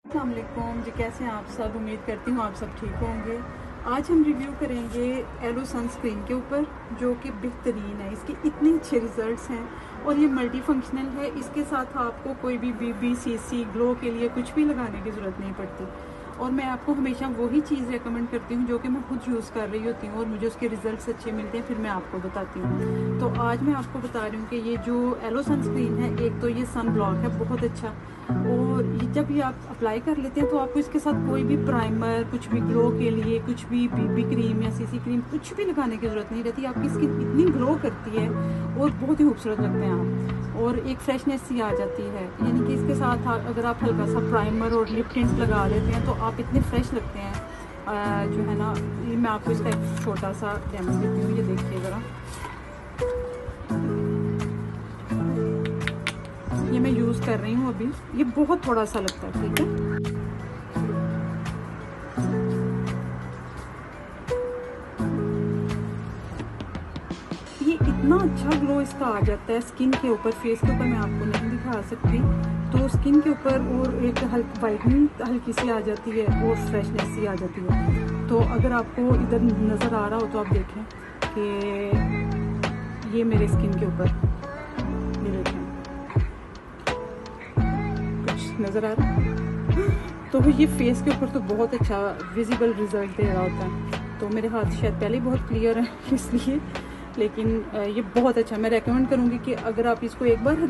अस्सलाम वालेकुम जी, कैसे हैं आप सब। उम्मीद करती हूँ आप सब ठीक होंगे। आज हम रिव्यू करेंगे एलो सनस्क्रीन के ऊपर, जो कि बेहतरीन है। इसके इतने अच्छे रिजल्ट्स हैं और ये मल्टी फंक्शनल है। इसके साथ आपको कोई भी बीबी सीसी ग्लो के लिए कुछ भी लगाने की ज़रूरत नहीं पड़ती। और मैं आपको हमेशा वही चीज़ रेकमेंड करती हूँ जो कि मैं खुद यूज़ कर रही होती हूँ और मुझे उसके रिजल्ट्स अच्छे मिलते हैं, फिर मैं आपको बताती हूँ। तो आज मैं आपको बता रही हूँ कि ये जो एलो सनस्क्रीन है, एक तो ये सन ब्लॉक है बहुत अच्छा, और ये जब ये आप अप्लाई कर लेते हैं तो आपको इसके साथ कोई भी प्राइमर, कुछ भी ग्लो के लिए कुछ भी बीबी क्रीम या सीसी क्रीम कुछ भी लगाने की ज़रूरत नहीं रहती। आपकी स्किन इतनी ग्लो करती है और बहुत ही खूबसूरत लगते हैं आप, और एक फ्रेशनेस सी आ जाती है। यानी कि इसके साथ अगर आप हल्का सा प्राइमर और लिप टिंट लगा लेते हैं तो आप इतने फ्रेश लगते हैं। जो है ना, ये मैं आपको इसका एक छोटा सा डेमो देती हूँ, ये देखिए ज़रा। ये मैं यूज़ कर रही हूँ अभी, ये बहुत थोड़ा सा लगता है, ठीक है। ये इतना अच्छा ग्लो इसका आ जाता है स्किन के ऊपर, फेस के ऊपर मैं आपको नहीं दिखा सकती। तो स्किन के ऊपर और एक हल्की वाइटनिंग हल्की सी आ जाती है और फ्रेशनेस सी आ जाती है। तो अगर आपको इधर नज़र आ रहा हो तो आप देखें कि ये मेरे स्किन के ऊपर, ये देखें, कुछ नज़र आ रहा है। तो ये फेस के ऊपर तो बहुत अच्छा विजिबल रिजल्ट दे रहा होता है। तो मेरे हाथ शायद पहले ही बहुत क्लियर है इसलिए, लेकिन ये बहुत अच्छा, मैं रेकमेंड करूँगी कि अगर आप इसको एक बार